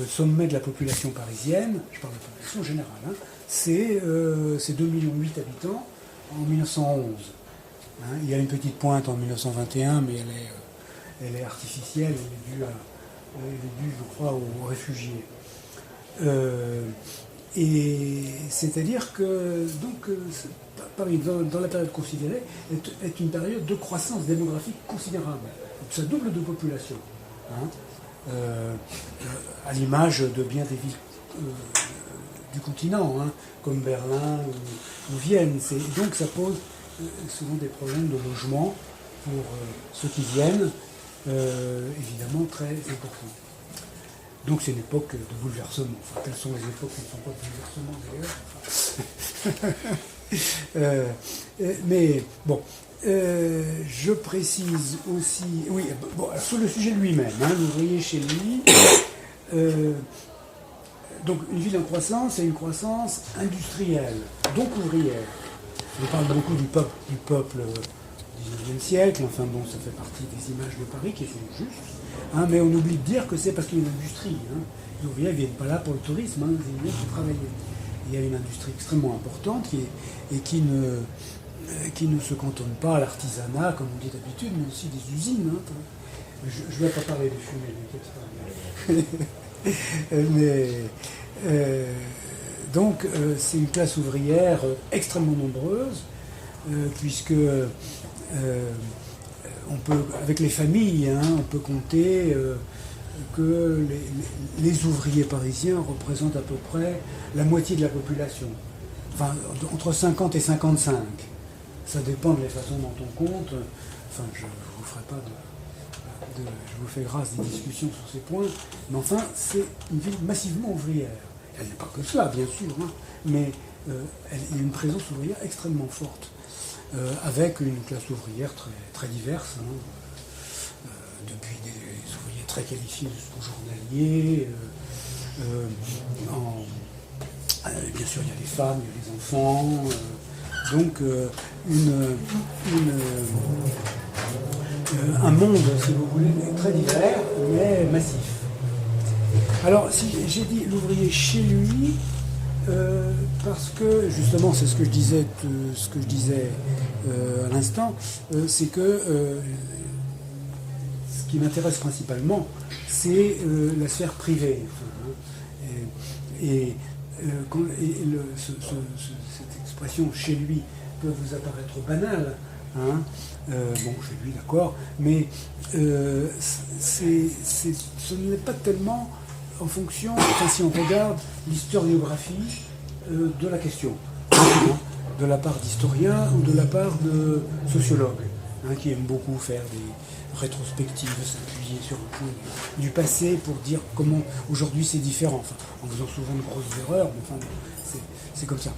le sommet de la population parisienne, je parle de la population générale, hein, c'est 2,8 millions habitants en 1911. Hein, il y a une petite pointe en 1921, mais elle est artificielle, elle est due, je crois, aux réfugiés. Et c'est-à-dire que donc, Paris, dans la période considérée, est une période de croissance démographique considérable. Ça double de population. Hein, à l'image de bien des villes du continent, hein, comme Berlin ou Vienne. Donc ça pose souvent des problèmes de logement pour ceux qui viennent, évidemment très importants. Donc c'est une époque de bouleversement. Enfin, quelles sont les époques qui ne sont pas de bouleversement d'ailleurs, mais bon, je précise aussi... Oui, bon, sur le sujet lui-même, hein, l'ouvrier chez lui... donc une ville en croissance, c'est une croissance industrielle, donc ouvrière. On parle beaucoup du peuple du XIXe siècle, enfin bon, ça fait partie des images de Paris qui sont justes, hein, mais on oublie de dire que c'est parce qu'il y a une industrie. Hein. Les ouvriers ne viennent pas là pour le tourisme, hein, ils viennent pour travailler. Il y a une industrie extrêmement importante qui ne se cantonne pas à l'artisanat, comme on dit d'habitude, mais aussi des usines. Hein. Je ne vais pas parler de fumée, n'inquiète pas. Donc c'est une classe ouvrière extrêmement nombreuse, puisque on peut, avec les familles, hein, on peut compter que les ouvriers parisiens représentent à peu près la moitié de la population. Enfin, entre 50 et 55. Ça dépend de la façon dont on compte. Enfin, je ne vous ferai pas je vous fais grâce des discussions sur ces points. Mais enfin, c'est une ville massivement ouvrière. Elle n'est pas que cela, bien sûr, hein, mais il y a une présence ouvrière extrêmement forte, avec une classe ouvrière très, très diverse, hein, depuis des ouvriers très qualifiés jusqu'aux journaliers. Bien sûr, il y a les femmes, il y a les enfants. Donc, un monde, si vous voulez, très divers, mais massif. Alors, si j'ai dit l'ouvrier chez lui, parce que, justement, c'est ce que je disais à l'instant, c'est que ce qui m'intéresse principalement, c'est la sphère privée. Cette expression chez lui peut vous apparaître banale, hein, bon, chez lui, d'accord, mais ce n'est pas tellement en fonction, enfin, si on regarde l'historiographie de la question, de la part d'historiens ou de la part de sociologues, hein, qui aiment beaucoup faire des rétrospectives, s'appuyer sur un point du passé pour dire comment aujourd'hui c'est différent, enfin, en faisant souvent de grosses erreurs, mais enfin, c'est comme ça.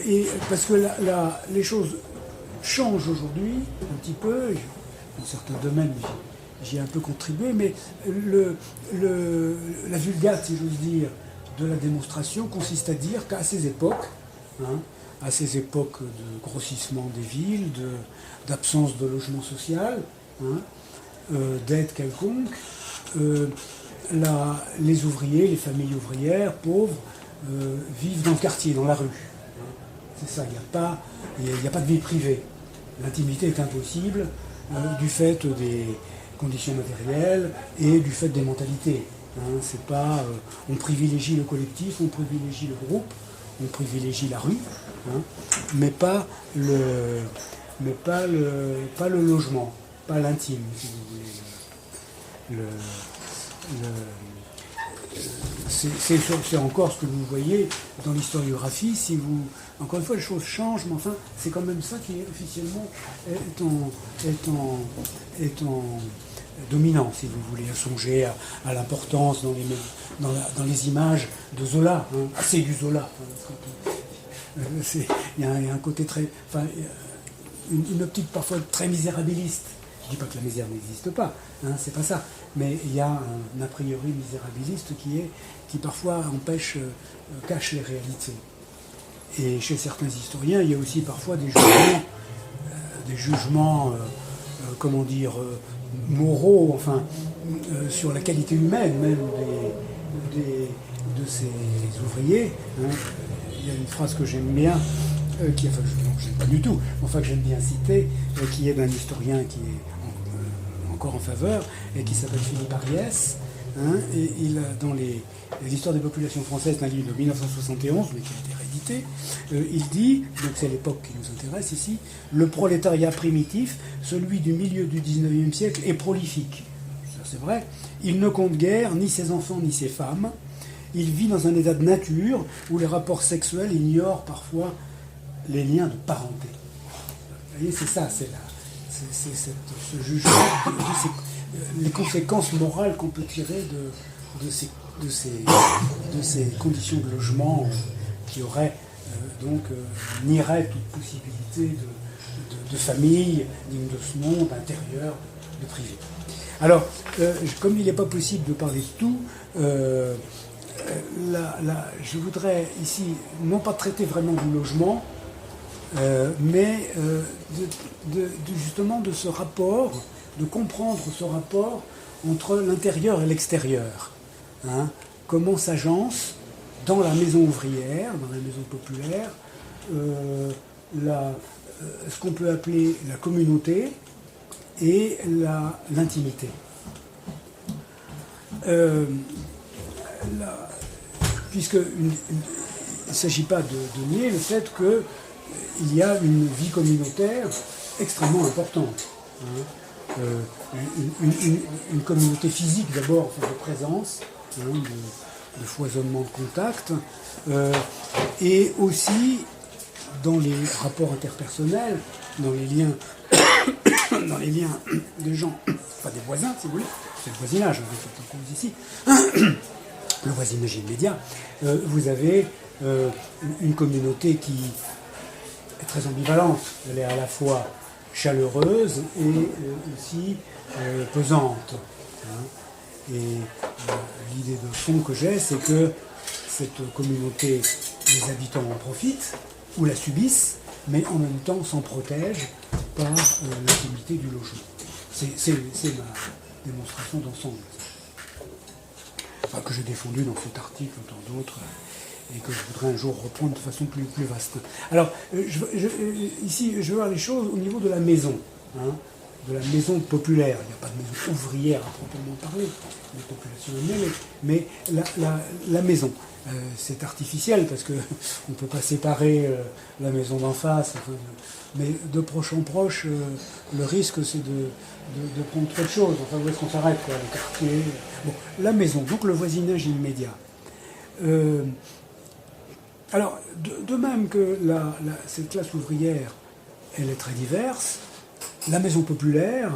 Et parce que les choses changent aujourd'hui un petit peu, dans certains domaines j'y ai un peu contribué, mais la vulgate, si j'ose dire, de la démonstration consiste à dire qu'à ces époques, hein, à ces époques de grossissement des villes, d'absence de logement social, hein, d'aide quelconque, les ouvriers, les familles ouvrières, pauvres, vivent dans le quartier, dans la rue. C'est ça, il n'y a pas de vie privée. L'intimité est impossible du fait des conditions matérielles et du fait des mentalités. Hein, c'est pas, on privilégie le collectif, on privilégie le groupe, on privilégie la rue, hein, mais pas le logement, pas l'intime, si vous voulez. C'est encore ce que vous voyez dans l'historiographie. Si vous, encore une fois, les choses changent, mais enfin, c'est quand même ça qui est officiellement est en dominant, si vous voulez, songer à l'importance dans les images de Zola, hein, assez du Zola. Hein, il y a un côté très, enfin, une optique parfois très misérabiliste. Je ne dis pas que la misère n'existe pas, hein, c'est pas ça, mais il y a un a priori misérabiliste qui parfois cache les réalités. Et chez certains historiens, il y a aussi parfois des jugements comment dire, moraux, enfin, sur la qualité humaine même de ces ouvriers, hein. Il y a une phrase que j'aime bien, enfin, que j'aime pas du tout, enfin que j'aime bien citer, qui est d'un historien qui est encore en faveur, et qui s'appelle Philippe Ariès, hein, et il a, dans l'histoire des populations françaises, d'un livre de 1971, mais qui a été réédité, il dit, donc c'est l'époque qui nous intéresse ici, le prolétariat primitif, celui du milieu du 19e siècle, est prolifique. Ça c'est vrai. Il ne compte guère ni ses enfants ni ses femmes. Il vit dans un état de nature où les rapports sexuels ignorent parfois les liens de parenté. Vous voyez, c'est ça, c'est ce jugement, les conséquences morales qu'on peut tirer de ces conditions de logement qui auraient nieraient toute possibilité de famille, digne de ce monde, intérieur, de privé. Alors, comme il n'est pas possible de parler de tout, je voudrais ici, non pas traiter vraiment du logement, mais justement de ce rapport, de comprendre ce rapport entre l'intérieur et l'extérieur. Hein, comment s'agence dans la maison ouvrière, dans la maison populaire, ce qu'on peut appeler la communauté et l'intimité. Puisqu'il ne s'agit pas de nier le fait qu'il y a une vie communautaire extrêmement importante. Hein. Une communauté physique d'abord, de présence, hein, de foisonnement de contact, et aussi dans les rapports interpersonnels, dans les liens des gens, enfin des voisins si vous voulez, c'est le voisinage en cause ici, le voisinage immédiat, vous avez une communauté qui est très ambivalente. Elle est à la fois chaleureuse et aussi pesante. Hein. Et l'idée de fond que j'ai, c'est que cette communauté, les habitants en profitent ou la subissent, mais en même temps s'en protègent par l'intimité du logement. C'est ma démonstration d'ensemble. Enfin, que j'ai défendu dans cet article, tant d'autres, et que je voudrais un jour reprendre de façon plus vaste. Alors, ici, je veux voir les choses au niveau de la maison, hein, de la maison populaire. Il n'y a pas de maison ouvrière à proprement parler, les populations mêlées, mais la maison. C'est artificiel parce qu'on ne peut pas séparer la maison d'en face, enfin, mais de proche en proche, le risque c'est de prendre trop de choses. Enfin, où est-ce qu'on s'arrête, quoi, les quartiers. Bon, la maison, donc le voisinage immédiat. Alors, de même que cette classe ouvrière, elle est très diverse, la maison populaire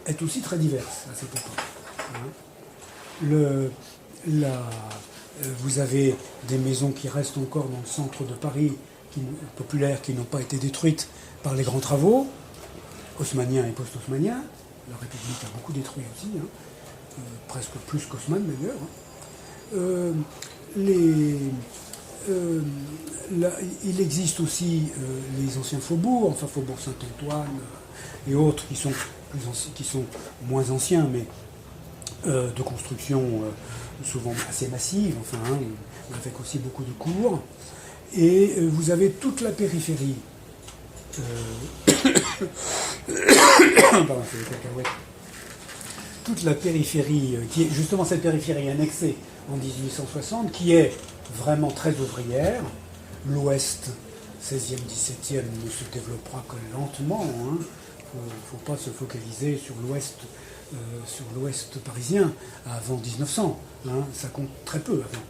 est aussi très diverse à cette époque. Hein. Vous avez des maisons qui restent encore dans le centre de Paris, populaires, qui n'ont pas été détruites par les grands travaux, haussmanniens et post-haussmanniens. La République a beaucoup détruit aussi, hein, presque plus qu'Haussmann d'ailleurs. Il existe aussi les anciens faubourgs, enfin Faubourg Saint-Antoine et autres qui sont moins anciens, mais de construction souvent assez massive, enfin, hein, avec aussi beaucoup de cours. Et vous avez toute la périphérie. Pardon, c'est les cacahuètes. Toute la périphérie, qui est justement cette périphérie annexée en 1860, qui est vraiment très ouvrière. L'Ouest, 16e, 17e, ne se développera que lentement. Il ne faut pas se focaliser sur l'Ouest parisien avant 1900. Hein, ça compte très peu avant.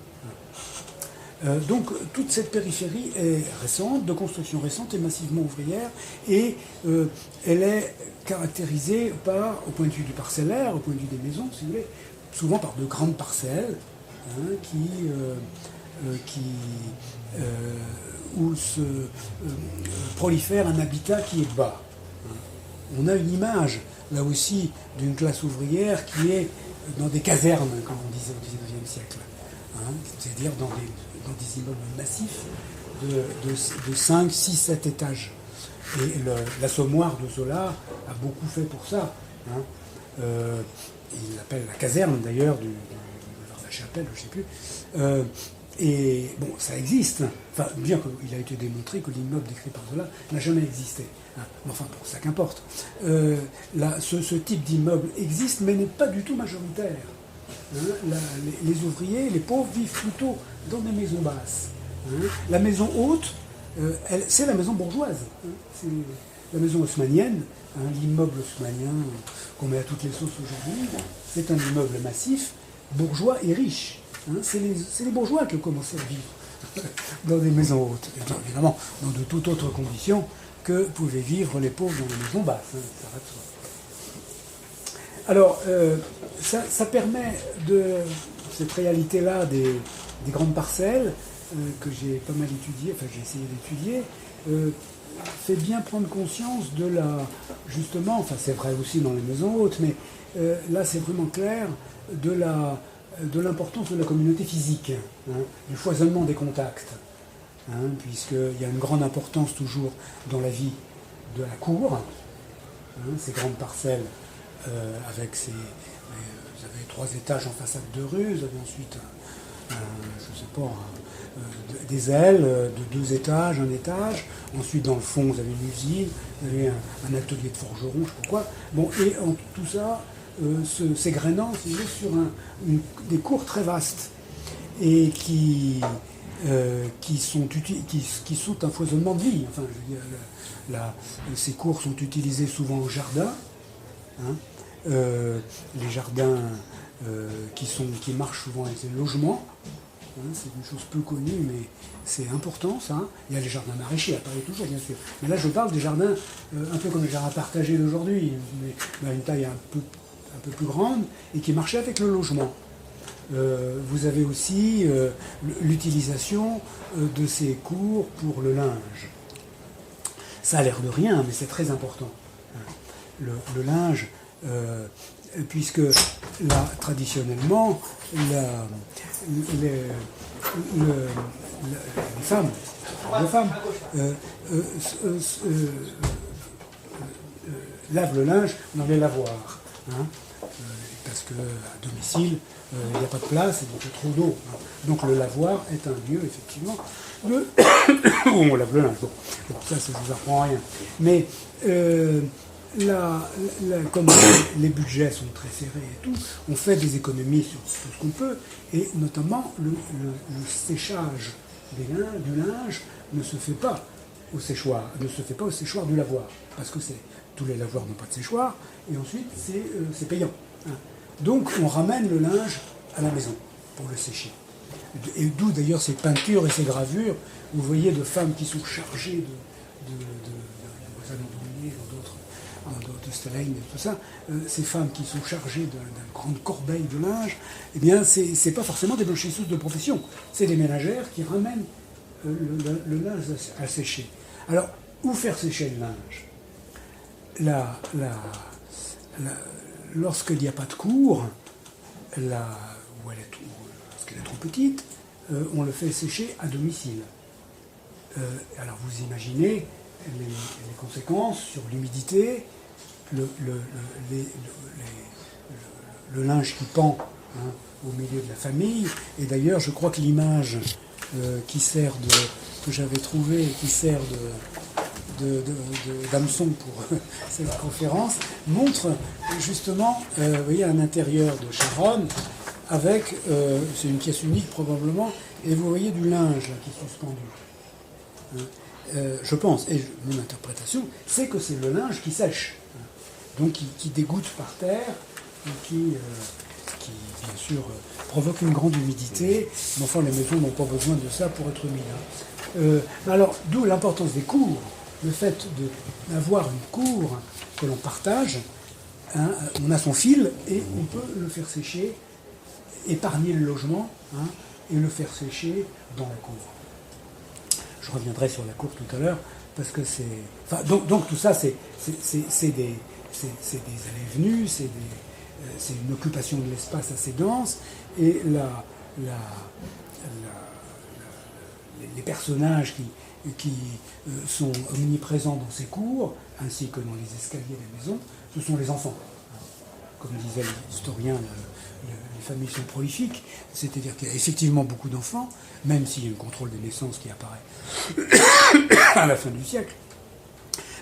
Donc toute cette périphérie est récente, de construction récente et massivement ouvrière, et elle est caractérisée par, au point de vue du parcellaire, au point de vue des maisons, si vous voulez, souvent par de grandes parcelles, hein, où se prolifère un habitat qui est bas. On a une image, là aussi, d'une classe ouvrière qui est dans des casernes, comme on disait au XIXe siècle. Hein, c'est-à-dire dans des immeubles massifs de 5, 6, 7 étages. Et l'Assommoir de Zola a beaucoup fait pour ça. Hein. Il l'appelle la caserne, d'ailleurs, de la chapelle, je ne sais plus. Et bon, ça existe, enfin, bien qu'il a été démontré que l'immeuble décrit par Zola n'a jamais existé. Hein. Mais enfin, bon, ça qu'importe. Ce type d'immeuble existe, mais n'est pas du tout majoritaire. Hein. Les ouvriers, les pauvres vivent plutôt dans des maisons basses. Hein. La maison haute, c'est la maison bourgeoise. Hein. C'est la maison haussmannienne, hein, l'immeuble haussmannien qu'on met à toutes les sauces aujourd'hui. C'est un immeuble massif, bourgeois et riche. Hein, c'est les bourgeois qui ont commencé à vivre dans des maisons hautes. Et bien évidemment, dans de toutes autres conditions que pouvaient vivre les pauvres dans des maisons basses. Hein, ça va de soi. Alors, ça permet de cette réalité-là des grandes parcelles que j'ai pas mal étudiées, enfin j'ai essayé d'étudier, fait bien prendre conscience de justement, enfin c'est vrai aussi dans les maisons hautes, mais là c'est vraiment clair, de l'importance de la communauté physique, hein, du foisonnement des contacts, hein, puisqu'il y a une grande importance toujours dans la vie de la cour, hein, ces grandes parcelles avec vous avez 3 étages en façade de rue, vous avez ensuite je sais pas, des ailes de 2 étages, 1 étage, ensuite dans le fond vous avez une usine, vous avez un atelier de forgeron, je sais pas quoi, bon, et en tout ça s'égrénant sur des cours très vastes et qui sont un foisonnement de vie. Enfin, je veux dire, ces cours sont utilisés souvent au jardin. Hein, les jardins qui marchent souvent avec les logements. Hein, c'est une chose peu connue, mais c'est important ça. Il y a les jardins maraîchers à Paris toujours, bien sûr. Mais là, je parle des jardins un peu comme les jardins partagés d'aujourd'hui, mais à une taille un peu plus grande, et qui marchaient avec le logement. Vous avez aussi l'utilisation de ces cours pour le linge. Ça a l'air de rien, mais c'est très important. Le linge, puisque là, traditionnellement, les femmes lavent le linge dans les lavoirs. Hein, parce qu'à domicile, il n'y a pas de place et donc il y a trop d'eau. Hein. Donc le lavoir est un lieu, effectivement, où on lave le linge. Bon, ça ne vous apprend rien. Mais comme les budgets sont très serrés et tout, on fait des économies sur tout ce qu'on peut, et notamment le séchage du linge ne se fait pas au séchoir, du lavoir, parce que tous les lavoirs n'ont pas de séchoir, et ensuite c'est payant. Hein. Donc on ramène le linge à la maison pour le sécher. Et d'où d'ailleurs ces peintures et ces gravures, vous voyez de femmes qui sont chargées de Stelaine et tout ça, ces femmes qui sont chargées d'une grande corbeille de linge, eh bien c'est pas forcément des blanchisseuses de profession, c'est des ménagères qui ramènent le linge à sécher. Alors, où faire sécher le linge? Lorsqu'il n'y a pas de cour, lorsqu'elle est trop petite, on le fait sécher à domicile. Alors vous imaginez les conséquences sur l'humidité, le linge qui pend, hein, au milieu de la famille. Et d'ailleurs, je crois que l'image que j'avais trouvée, qui sert d'hameçon pour cette conférence, montre justement, vous voyez, un intérieur de Charonne, avec, c'est une pièce unique probablement, et vous voyez du linge là, qui est suspendu. Hein. Je pense, et mon interprétation, c'est que c'est le linge qui sèche, hein, donc qui dégoûte par terre, et qui bien sûr provoque une grande humidité, mais enfin les maisons n'ont pas besoin de ça pour être humides. Alors, d'où l'importance des cours, le fait d'avoir une cour que l'on partage, hein, on a son fil et on peut le faire sécher, épargner le logement, hein, et le faire sécher dans la cour. Je reviendrai sur la cour tout à l'heure, parce que c'est... Enfin, donc tout ça, c'est des allées-venues, c'est une occupation de l'espace assez dense, et les personnages qui sont omniprésents dans ces cours, ainsi que dans les escaliers des maisons, ce sont les enfants. comme disait l'historien, les familles sont prolifiques, c'est-à-dire qu'il y a effectivement beaucoup d'enfants, même s'il y a un contrôle des naissances qui apparaît à la fin du siècle.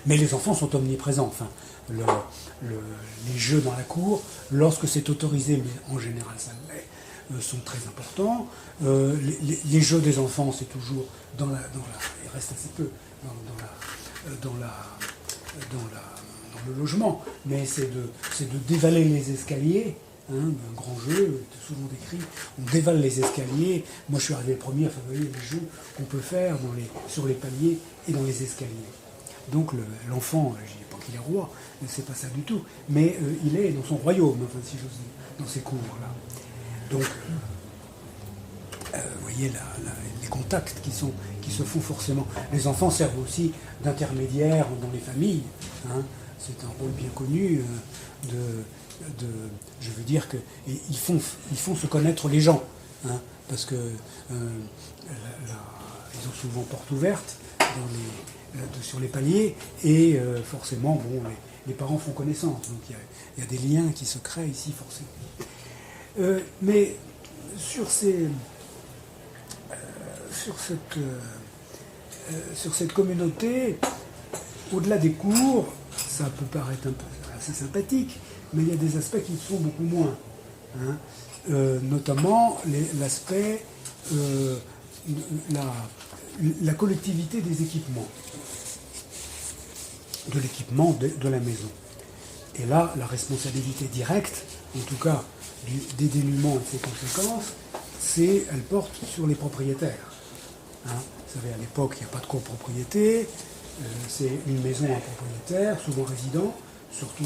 Mais les enfants sont omniprésents. Enfin, les jeux dans la cour, lorsque c'est autorisé, mais en général ça l'est, sont très importants. Les jeux des enfants, c'est toujours il reste assez peu dans le logement, mais c'est de dévaler les escaliers. Un grand jeu, souvent décrit, on dévale les escaliers. Moi, je suis arrivé le premier à favoriser les jeux qu'on peut faire sur les paliers et dans les escaliers. Donc l'enfant, je ne dis pas qu'il est roi, c'est pas ça du tout, mais il est dans son royaume, enfin, si j'ose dire, dans ces cours-là. Donc, vous voyez les contacts qui se font forcément. Les enfants servent aussi d'intermédiaires dans les familles. C'est un rôle bien connu je veux dire que ils font se connaître les gens, parce que ils ont souvent porte ouverte sur les paliers, et forcément, bon, les parents font connaissance, donc il y a des liens qui se créent ici forcément. Mais sur cette communauté, au-delà des cours, ça peut paraître un peu assez sympathique, mais il y a des aspects qui le sont beaucoup moins. Notamment l'aspect, la collectivité des équipements, de l'équipement de la maison. Et là, la responsabilité directe, en tout cas des dénouements et de ses conséquences, elle porte sur les propriétaires. Vous savez, à l'époque, il n'y a pas de copropriété, c'est une maison à propriétaire, souvent résident, surtout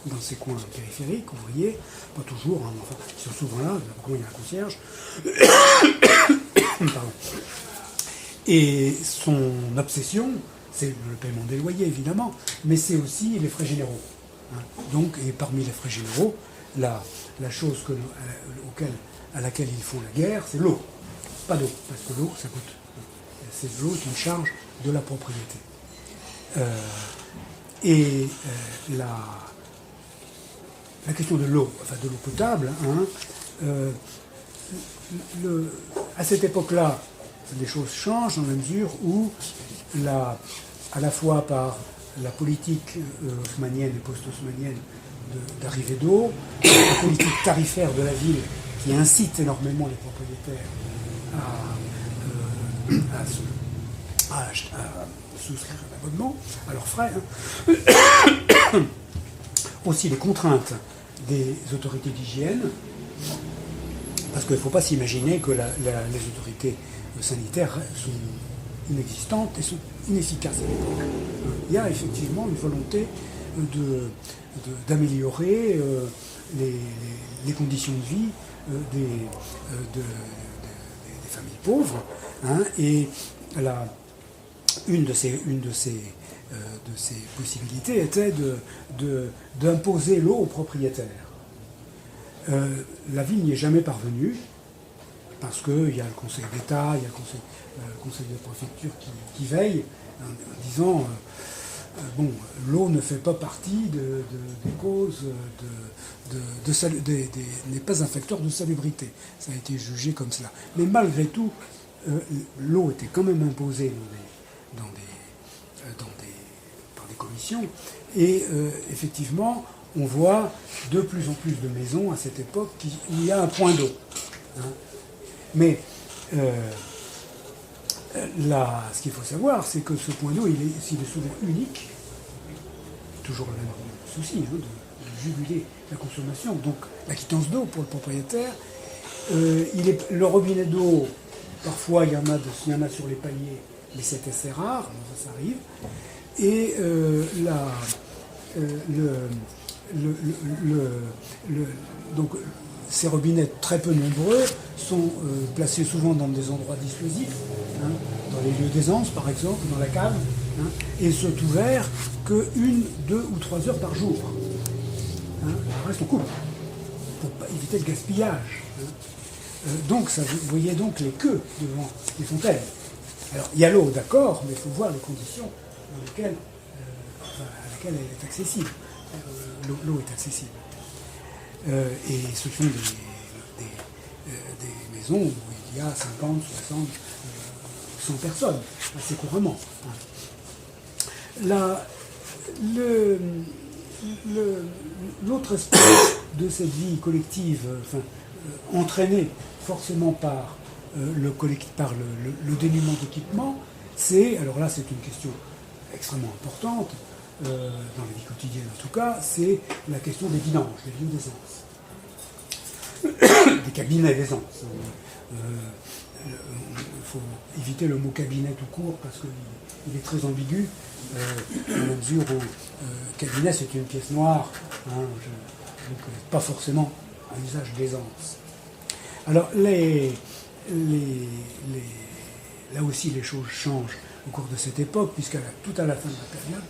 dans ces coins périphériques, ouvriers, pas toujours, enfin, ils sont souvent là, il y a un concierge. Pardon. Et son obsession, c'est le paiement des loyers, évidemment, mais c'est aussi les frais généraux. Donc, et parmi les frais généraux, la chose à laquelle ils font la guerre, c'est l'eau. Pas d'eau, parce que l'eau, ça coûte. L'eau est une charge de la propriété. La question de l'eau, enfin de l'eau potable, à cette époque-là, les choses changent dans la mesure où, à la fois par la politique haussmannienne et post-haussmannienne d'arrivée d'eau, la politique tarifaire de la ville qui incite énormément les propriétaires à souscrire un abonnement à leurs frais. Aussi les contraintes des autorités d'hygiène, parce qu'il ne faut pas s'imaginer que les autorités sanitaires sont inexistantes et sont inefficaces à l'époque. Il y a effectivement une volonté d'améliorer les conditions de vie des familles pauvres, et une de ces possibilités était d'imposer l'eau aux propriétaires. La ville n'y est jamais parvenue, parce qu'il y a le Conseil d'État, il y a le Conseil de préfecture qui veille en disant l'eau ne fait pas partie des causes n'est pas un facteur de salubrité. Ça a été jugé comme cela. Mais malgré tout, l'eau était quand même imposée par des commissions, et effectivement, on voit de plus en plus de maisons à cette époque où il y a un point d'eau. Mais ce qu'il faut savoir, c'est que ce point d'eau, s'il est souvent unique, toujours le même souci de juguler la consommation, donc la quittance d'eau pour le propriétaire. Le robinet d'eau, parfois il y en a sur les paliers, mais c'est assez rare, ça arrive. Et donc ces robinets très peu nombreux sont placés souvent dans des endroits dissuasifs, dans les lieux d'aisance par exemple, dans la cave, et sont ouverts que 1, 2 ou 3 heures par jour. Le reste on coupe, pour éviter le gaspillage. Donc vous voyez donc les queues devant les fontaines. Alors il y a l'eau, d'accord, mais il faut voir les conditions à laquelle elle est accessible. L'eau est accessible. Et ce sont des maisons où il y a 50, 60, 100 personnes, assez couramment. L'autre aspect de cette vie collective, entraînée forcément par le dénuement d'équipement, alors là c'est une question extrêmement importante, dans la vie quotidienne en tout cas, c'est la question des vidanges, des lieux d'aisance, des cabinets d'aisance. Il faut éviter le mot cabinet tout court parce qu'il est très ambigu, dans la mesure où cabinet c'est une pièce noire, donc pas forcément un usage d'aisance. Alors là aussi les choses changent au cours de cette époque, tout à la fin de la période,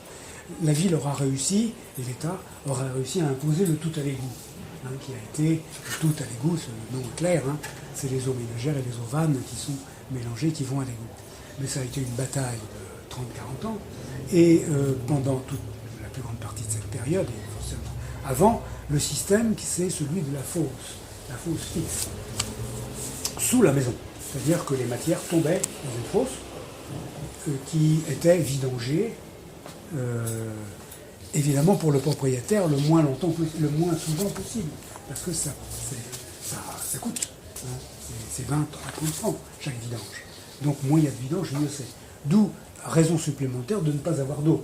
la ville aura réussi, et l'État aura réussi à imposer le tout à l'égout, qui a été le tout à l'égout, ce nom est clair, c'est les eaux ménagères et les eaux vannes qui sont mélangées, qui vont à l'égout. Mais ça a été une bataille de 30-40 ans, et pendant toute la plus grande partie de cette période, et forcément avant, le système c'est celui de la fosse fixe, sous la maison. C'est-à-dire que les matières tombaient dans une fosse qui était vidangée, évidemment pour le propriétaire le moins souvent possible, parce que ça coûte. C'est 20 à 30 francs chaque vidange. Donc moins il y a de vidange, mieux c'est. D'où raison supplémentaire de ne pas avoir d'eau.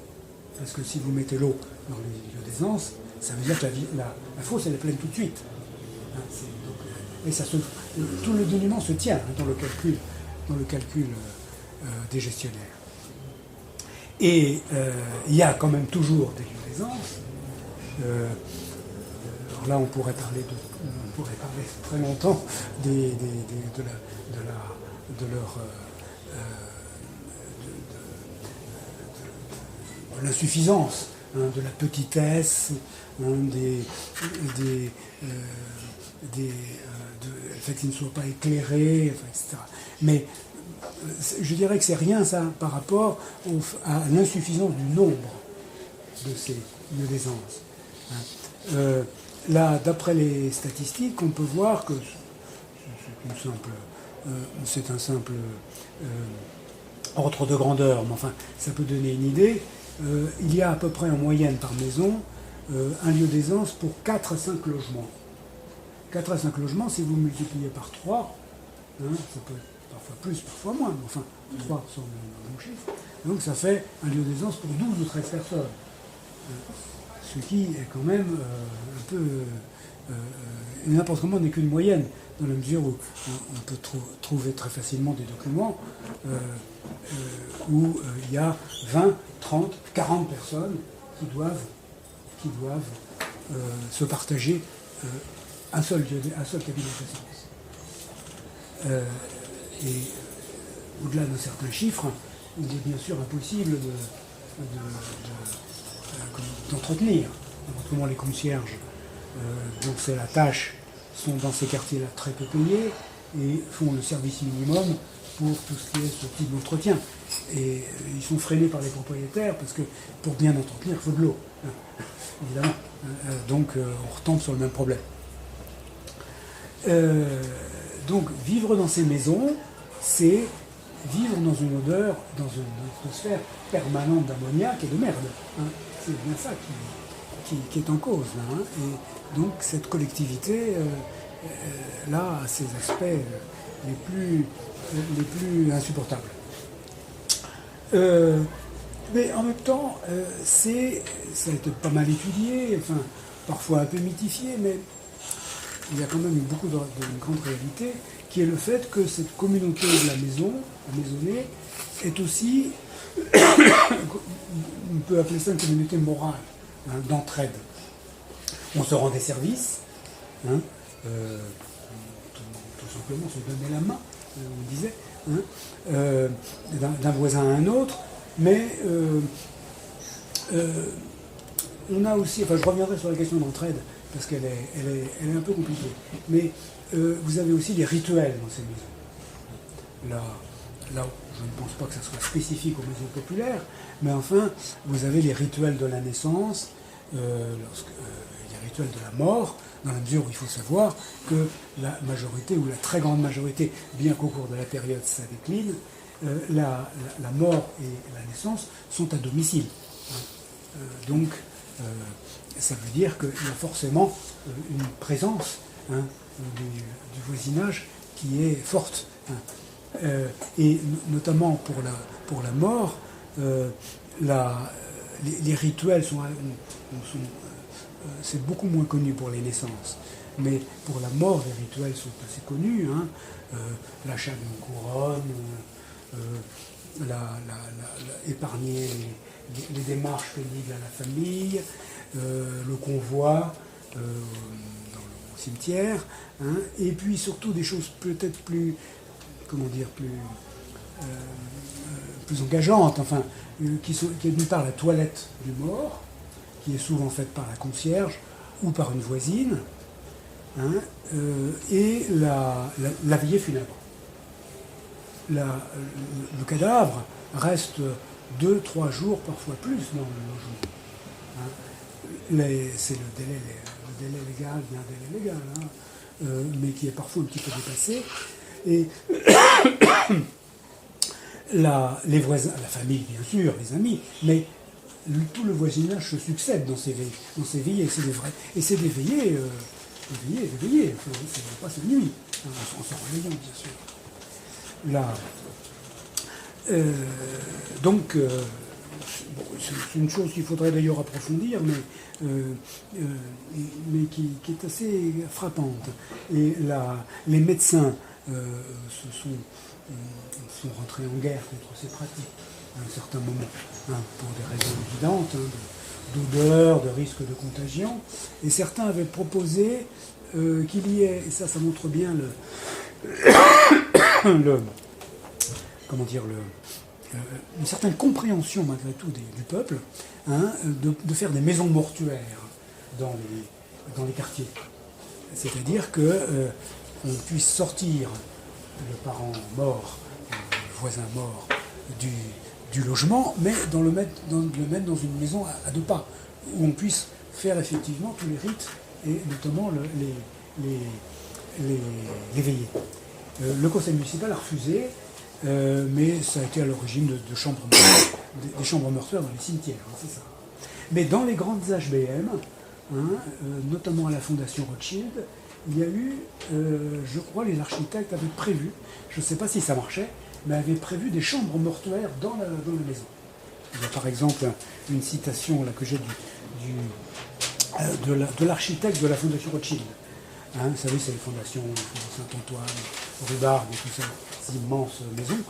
Parce que si vous mettez l'eau dans les lieux d'aisance, ça veut dire que la fosse elle est pleine tout de suite. Et tout le dénuement se tient dans le calcul des gestionnaires. Et il y a quand même toujours des lieux d'aisance. Alors là, on pourrait parler très longtemps de l'insuffisance, de la petitesse, le fait qu'ils ne soient pas éclairés, etc. Mais je dirais que c'est rien ça par rapport à l'insuffisance du nombre de ces lieux d'aisance. Là, d'après les statistiques, on peut voir que c'est un simple ordre de grandeur, mais enfin, ça peut donner une idée. Il y a à peu près en moyenne par maison un lieu d'aisance pour 4 à 5 logements. 4 à 5 logements, si vous multipliez par 3, ça peut être parfois plus, parfois moins, mais enfin, 3 sont un bon chiffre. Donc ça fait un lieu d'aisance pour 12 ou 13 personnes. Ce qui est quand même un peu... n'importe comment n'est qu'une moyenne, dans la mesure où on peut trouver très facilement des documents où il y a 20, 30, 40 personnes qui doivent se partager un seul cabinet d'aisance. Et au-delà d'un certain chiffre, il est bien sûr impossible d'entretenir. Autrement, les concierges, dont c'est la tâche, sont dans ces quartiers-là très peu payés et font le service minimum pour tout ce qui est ce type d'entretien. Et ils sont freinés par les propriétaires parce que pour bien entretenir, il faut de l'eau, évidemment. Donc on retombe sur le même problème. Donc vivre dans ces maisons, c'est vivre dans une odeur, dans une atmosphère permanente d'ammoniac et de merde. C'est bien ça qui est en cause. Là, Et donc cette collectivité, là, a ces aspects les plus insupportables. Mais en même temps, ça a été pas mal étudié, enfin, parfois un peu mythifié, mais il y a quand même beaucoup de grande réalité, qui est le fait que cette communauté de la maison, la maisonnée, est aussi, on peut appeler ça une communauté morale, d'entraide. On se rend des services, tout simplement se donner la main, on disait, d'un voisin à un autre, mais on a aussi, enfin je reviendrai sur la question d'entraide, parce qu'elle est un peu compliquée, mais vous avez aussi des rituels dans ces maisons. Là, je ne pense pas que ça soit spécifique aux maisons populaires, mais enfin, vous avez les rituels de la naissance, les rituels de la mort, dans la mesure où il faut savoir que la majorité, ou la très grande majorité, bien qu'au cours de la période ça décline, la mort et la naissance sont à domicile. Donc, ça veut dire qu'il y a forcément une présence du voisinage qui est forte. Et notamment pour la mort, les rituels c'est beaucoup moins connu pour les naissances. Mais pour la mort, les rituels sont assez connus. L'achat d'une couronne, épargner les démarches pénibles à la famille, le convoi au cimetière, et puis surtout des choses peut-être plus, plus engageantes, qui est d'une part la toilette du mort, qui est souvent faite par la concierge ou par une voisine, et la veillée funèbre. Le cadavre reste 2-3 jours, parfois plus, dans le logement. C'est le délai légal, bien un délai légal, mais qui est parfois un petit peu dépassé. Et les voisins, la famille bien sûr, les amis, mais tout le voisinage se succède dans ces veillées, c'est des vrais. Et c'est des veillées, c'est pas cette nuit, en s'en relayant bien sûr. Donc, c'est une chose qu'il faudrait d'ailleurs approfondir, mais qui est assez frappante. Et les médecins sont rentrés en guerre contre ces pratiques à un certain moment, pour des raisons évidentes, d'odeur, de risque de contagion. Et certains avaient proposé qu'il y ait, et ça montre bien une certaine compréhension malgré tout du peuple, de faire des maisons mortuaires dans les quartiers. C'est-à-dire qu'on puisse sortir le parent mort, le voisin mort du logement, mais de le mettre dans une maison à 2 pas, où on puisse faire effectivement tous les rites, et notamment les veillées. Le conseil municipal a refusé, mais ça a été à l'origine de chambres des chambres mortuaires dans les cimetières, c'est ça. Mais dans les grandes HBM, notamment à la Fondation Rothschild, il y a eu, je crois, les architectes avaient prévu, je ne sais pas si ça marchait, mais avaient prévu des chambres mortuaires dans la maison. Il y a par exemple une citation là, que j'ai de l'architecte de la Fondation Rothschild. Vous savez, c'est les fondations Saint-Antoine, Rhubarbe et tout ça, ces immenses maisons,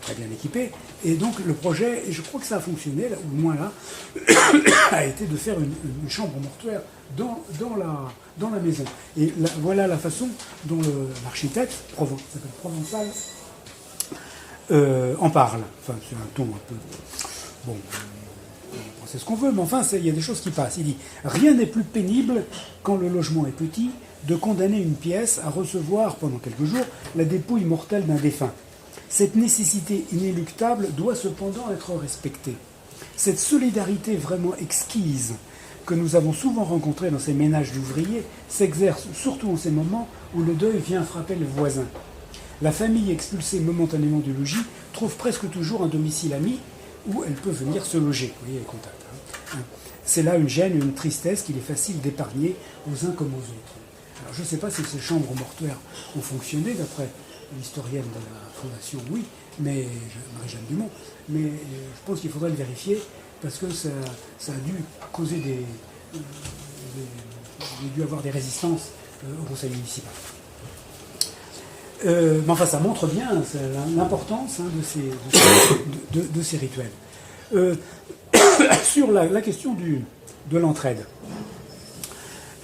très bien équipées. Et donc le projet, et je crois que ça a fonctionné, là, au moins là, a été de faire une chambre mortuaire dans la maison. Et voilà la façon dont l'architecte, s'appelle Provençal, en parle. Enfin, c'est un ton un peu... Bon, c'est ce qu'on veut, mais enfin, il y a des choses qui passent. Il dit « Rien n'est plus pénible, quand le logement est petit, de condamner une pièce à recevoir, pendant quelques jours, la dépouille mortelle d'un défunt. Cette nécessité inéluctable doit cependant être respectée. Cette solidarité vraiment exquise que nous avons souvent rencontrée dans ces ménages d'ouvriers s'exerce surtout en ces moments où le deuil vient frapper le voisin. La famille expulsée momentanément du logis trouve presque toujours un domicile ami où elle peut venir se loger. Vous voyez les contacts. C'est là une gêne, une tristesse qu'il est facile d'épargner aux uns comme aux autres. Alors je ne sais pas si ces chambres mortuaires ont fonctionné, d'après l'historienne de la Fondation, oui, mais Marie-Jeanne Dumont, mais je pense qu'il faudrait le vérifier, parce que ça a dû causer il a dû avoir des résistances au conseil municipal. Mais enfin, ça montre bien l'importance de ces rituels. Sur la question de l'entraide,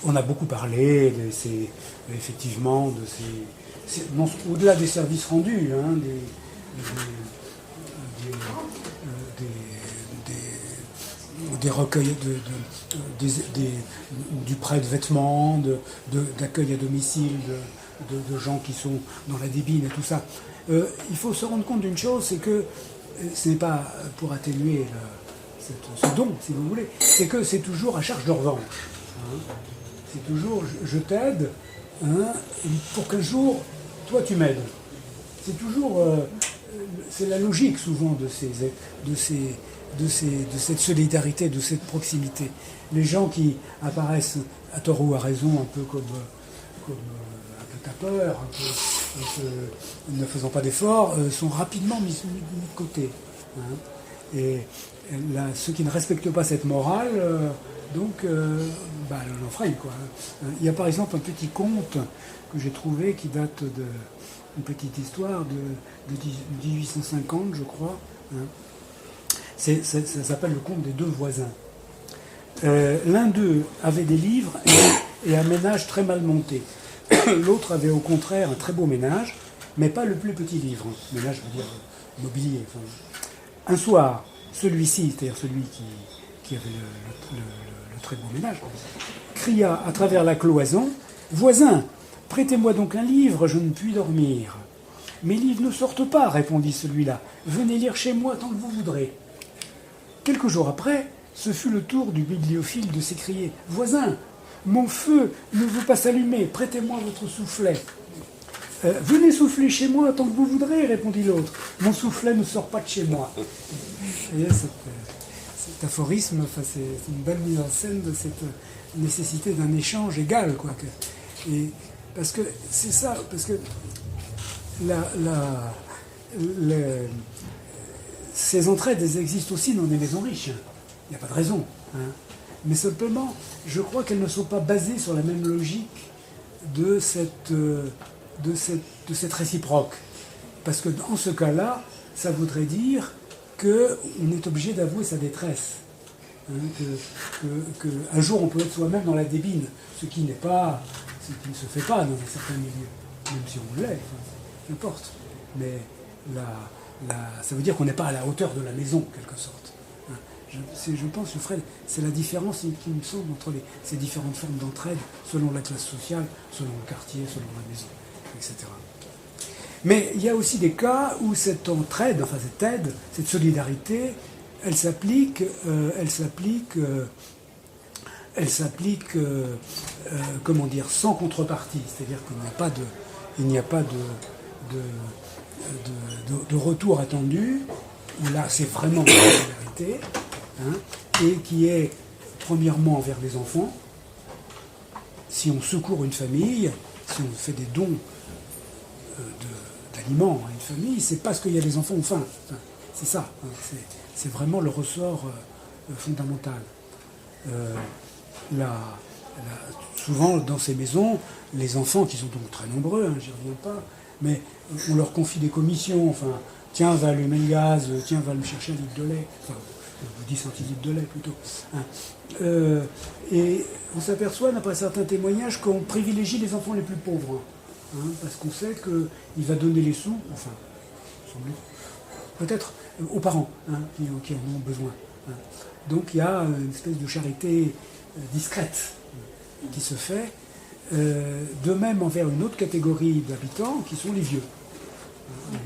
on a beaucoup parlé effectivement de ces au-delà des services rendus, des recueils du prêt de vêtements, d'accueil à domicile de gens qui sont dans la débine et tout ça. Il faut se rendre compte d'une chose, c'est que ce n'est pas pour atténuer ce don, si vous voulez, c'est que c'est toujours à charge de revanche. Hein. C'est toujours je t'aide, hein, pour qu'un jour, toi tu m'aides. C'est toujours, c'est la logique souvent de cette solidarité, de cette proximité. Les gens qui apparaissent à tort ou à raison un peu comme un peu tapeurs, un peu ne faisant pas d'efforts, sont rapidement mis de côté. Hein. Et là, ceux qui ne respectent pas cette morale, l'enfreignent, quoi. Il y a par exemple un petit conte que j'ai trouvé qui date d'une petite histoire de 1850, je crois. Hein. Ça s'appelle le conte des deux voisins. L'un d'eux avait des livres et un ménage très mal monté. L'autre avait au contraire un très beau ménage, mais pas le plus petit livre. Ménage veut dire mobilier. Enfin. Un soir, celui-ci, c'est-à-dire celui qui avait le très beau ménage, cria à travers la cloison « Voisin, prêtez-moi donc un livre, je ne puis dormir. »« Mes livres ne sortent pas, répondit celui-là. Venez lire chez moi tant que vous voudrez. » Quelques jours après, ce fut le tour du bibliophile de s'écrier « Voisin, mon feu ne veut pas s'allumer, prêtez-moi votre soufflet. » Venez souffler chez moi tant que vous voudrez, répondit l'autre. Mon soufflet ne sort pas de chez moi. Vous voyez, cet aphorisme, c'est une belle mise en scène de cette nécessité d'un échange égal, quoi. Et parce que c'est ça, parce que ces entraides, elles existent aussi dans des maisons riches. Il n'y a pas de raison. Hein. Mais simplement, je crois qu'elles ne sont pas basées sur la même logique de cette réciproque. Parce que dans ce cas-là, ça voudrait dire qu'on est obligé d'avouer sa détresse. Hein, qu'un jour on peut être soi-même dans la débine, ce qui ne se fait pas dans un certain milieu, même si on l'est, enfin, n'importe. Mais ça veut dire qu'on n'est pas à la hauteur de la maison, en quelque sorte. Hein, je pense, Fred, c'est la différence qui me semble entre ces différentes formes d'entraide, selon la classe sociale, selon le quartier, selon la maison, etc. Mais il y a aussi des cas où cette entraide, enfin cette aide, cette solidarité, elle s'applique, comment dire, sans contrepartie. C'est-à-dire qu'il n'y a pas de retour attendu. Là, c'est vraiment la solidarité, hein, et qui est premièrement envers les enfants. Si on secourt une famille, si on fait des dons d'aliments à une famille, c'est parce qu'il y a des enfants au faim. Enfin, c'est ça. Hein, c'est vraiment le ressort fondamental. Souvent, dans ces maisons, les enfants, qui sont donc très nombreux, hein, j'y reviens pas, mais on leur confie des commissions. Enfin, tiens, va allumer le gaz, tiens, va me chercher un litre de lait. Enfin, 10 centilitres de lait plutôt. Hein. Et on s'aperçoit, d'après certains témoignages, qu'on privilégie les enfants les plus pauvres. Hein, parce qu'on sait qu'il va donner les sous, enfin, peut-être aux parents, hein, qui en ont besoin. Hein. Donc il y a une espèce de charité discrète qui se fait, de même envers une autre catégorie d'habitants qui sont les vieux, hein,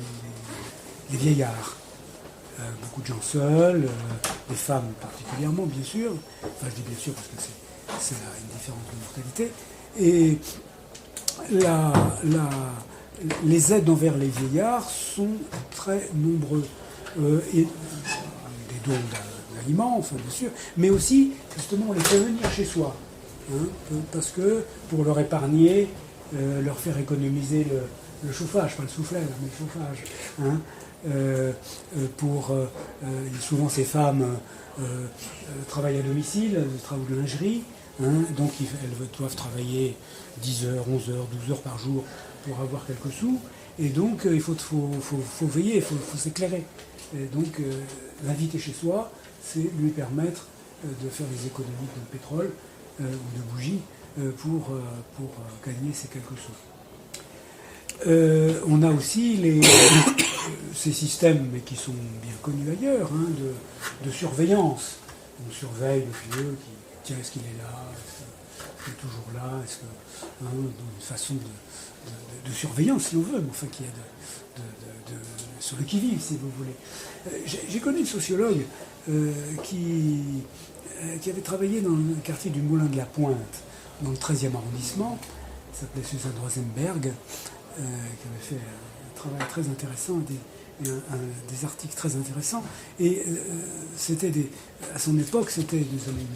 les vieillards. Beaucoup de gens seuls, des femmes particulièrement, bien sûr. Enfin, je dis bien sûr parce que c'est une différence de mortalité. Et les aides envers les vieillards sont très nombreux. Et des dons d'aliments, enfin, bien sûr, mais aussi, justement, on les fait venir chez soi. Hein, parce que, pour leur épargner, leur faire économiser le chauffage, pas le soufflet, mais le chauffage. Hein, souvent ces femmes travaillent à domicile, travaillent de lingerie, hein, donc elles doivent travailler 10 heures, 11 heures, 12 heures par jour pour avoir quelques sous, et donc il faut veiller, il faut s'éclairer. Et donc l'inviter chez soi, c'est lui permettre de faire des économies de pétrole ou de bougies pour gagner ces quelques sous. On a aussi ces systèmes, mais qui sont bien connus ailleurs, hein, de surveillance. On surveille le vieux, tiens, est-ce qu'il est là, est toujours là? Est-ce que une façon de surveillance, si on veut, mais enfin qui est sur le qui-vive, si vous voulez. J'ai connu une sociologue qui avait travaillé dans le quartier du Moulin de la Pointe, dans le 13e arrondissement. Elle s'appelait Suzanne Rosenberg, qui avait fait un travail très intéressant et des articles très intéressants. Et c'était à son époque, c'était des années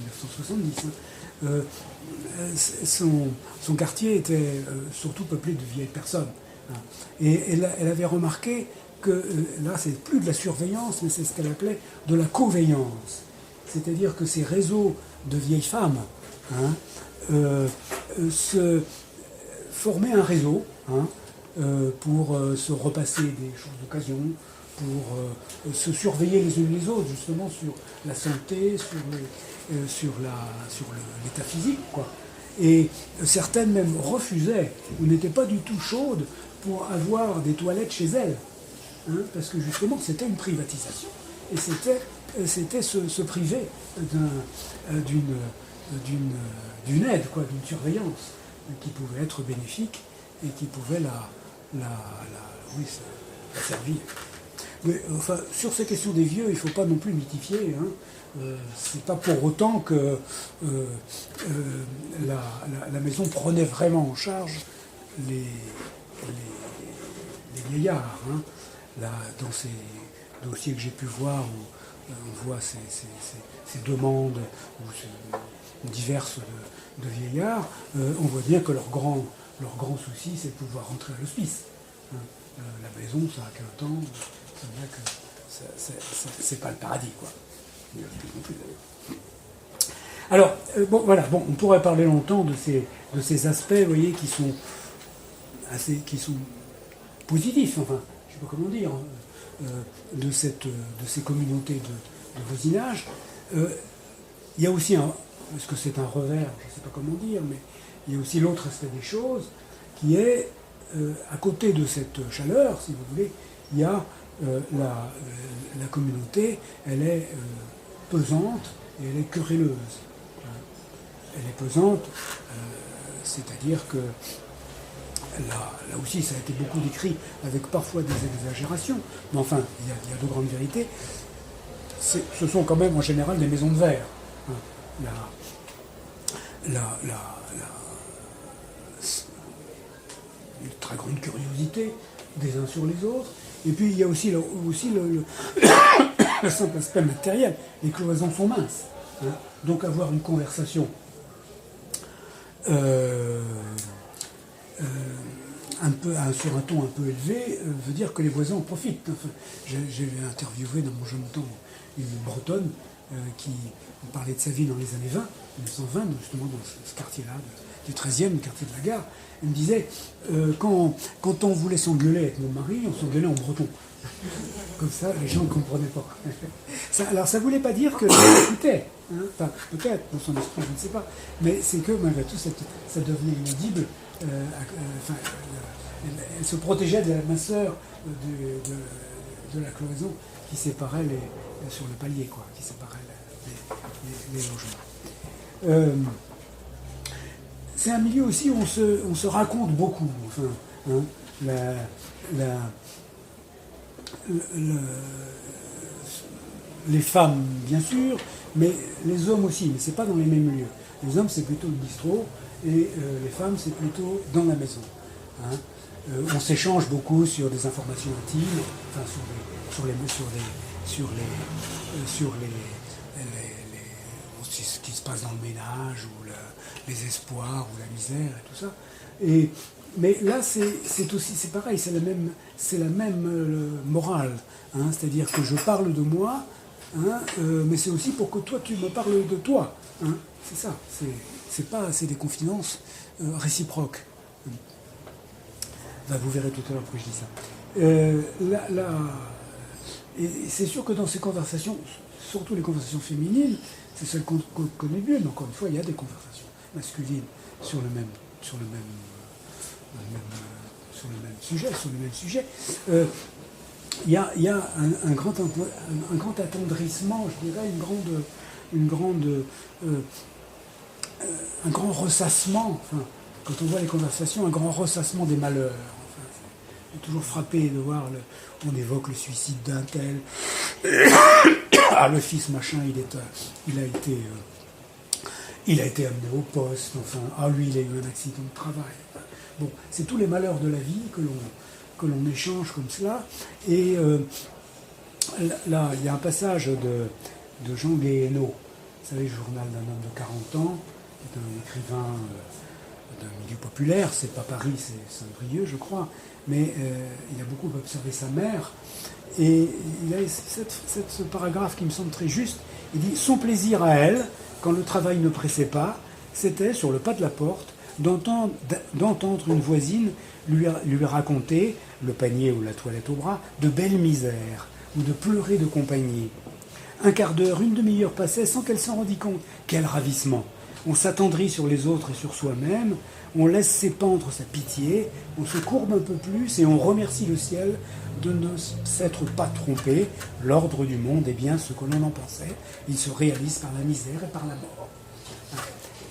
1970. Son quartier était surtout peuplé de vieilles personnes. Hein. Et elle avait remarqué que là, c'est plus de la surveillance, mais c'est ce qu'elle appelait de la coveillance. C'est-à-dire que ces réseaux de vieilles femmes se formaient un réseau pour se repasser des choses d'occasion, pour se surveiller les unes les autres, justement sur la santé, sur l'état physique, quoi. Et certaines même refusaient, ou n'étaient pas du tout chaudes pour avoir des toilettes chez elles, parce que justement c'était une privatisation, et c'était se priver d'une aide, quoi, d'une surveillance qui pouvait être bénéfique et qui pouvait la servir. Mais enfin, sur ces questions des vieux, il ne faut pas non plus mythifier. C'est pas pour autant que la maison prenait vraiment en charge les vieillards. Là, dans ces dossiers que j'ai pu voir, où on voit ces demandes diverses de vieillards, on voit bien que leur grand souci, c'est de pouvoir rentrer à l'hospice. La maison, ça a 15 ans, c'est bien que c'est pas le paradis, quoi. Non plus, alors, on pourrait parler longtemps de ces aspects, vous voyez, qui sont positifs, enfin, je ne sais pas comment dire, de ces communautés de voisinage. Il y a aussi est-ce que c'est un revers, je ne sais pas comment dire, mais il y a aussi l'autre aspect des choses, qui est, à côté de cette chaleur, si vous voulez, il y a la communauté, elle est pesante et elle est querelleuse. Elle est pesante, c'est-à-dire que là aussi ça a été beaucoup décrit avec parfois des exagérations, mais enfin il y a de grandes vérités. Ce sont quand même en général des maisons de verre. Une très grande curiosité des uns sur les autres. Et puis il y a aussi le simple aspect matériel. Les cloisons sont minces. Donc avoir une conversation sur un ton un peu élevé veut dire que les voisins en profitent. Enfin, j'ai interviewé dans mon jeune temps une Bretonne qui parlait de sa vie dans les années 1920, justement dans ce quartier-là, du 13e, le quartier de la Gare. Elle me disait, quand on voulait s'engueuler avec mon mari, on s'engueulait en breton. Comme ça, les gens ne comprenaient pas. Alors ça ne voulait pas dire que ça écoutait, enfin, peut-être dans son esprit, je ne sais pas, mais c'est que malgré tout, ça devenait inaudible. Elle se protégeait de la minceur de la cloison qui séparait sur le palier, quoi, qui séparait les logements. C'est un milieu aussi où on se raconte beaucoup. Enfin, les femmes, bien sûr, mais les hommes aussi, mais c'est pas dans les mêmes lieux. Les hommes, c'est plutôt le bistrot, et les femmes, c'est plutôt dans la maison. On s'échange beaucoup sur des informations intimes, enfin ce qui se passe dans le ménage, ou les espoirs, ou la misère, et tout ça. Mais là, c'est pareil, c'est la même morale. C'est-à-dire que je parle de moi, mais c'est aussi pour que toi, tu me parles de toi. C'est ça. C'est des confidences réciproques. Vous verrez tout à l'heure pourquoi je dis ça. Et c'est sûr que dans ces conversations, surtout les conversations féminines, c'est celles qu'on connaît mieux, mais encore une fois, il y a des conversations masculines sur le même sujet. Il y a un grand attendrissement, je dirais, une grande un grand ressassement, enfin, quand on voit les conversations, un grand ressassement des malheurs. Enfin, on est toujours frappé de voir, on évoque le suicide d'un tel. Ah, le fils machin, il a été amené au poste, enfin, ah lui, il a eu un accident de travail. Bon, c'est tous les malheurs de la vie que l'on échange comme cela. Et là, il y a un passage de Jean Guéhenno, vous savez, le journal d'un homme de 40 ans, qui est un écrivain d'un milieu populaire, c'est pas Paris, c'est Saint-Brieuc, je crois, mais il a beaucoup observé sa mère, et il a ce paragraphe qui me semble très juste. Il dit « Son plaisir à elle, quand le travail ne pressait pas, c'était, sur le pas de la porte, d'entendre une voisine lui raconter, le panier ou la toilette au bras, de belles misères, ou de pleurer de compagnie. Un quart d'heure, une demi-heure passait sans qu'elle s'en rendît compte. Quel ravissement! On s'attendrit sur les autres et sur soi-même, on laisse s'épandre sa pitié, on se courbe un peu plus et on remercie le ciel de ne s'être pas trompé. L'ordre du monde est bien ce que l'on en pensait. Il se réalise par la misère et par la mort.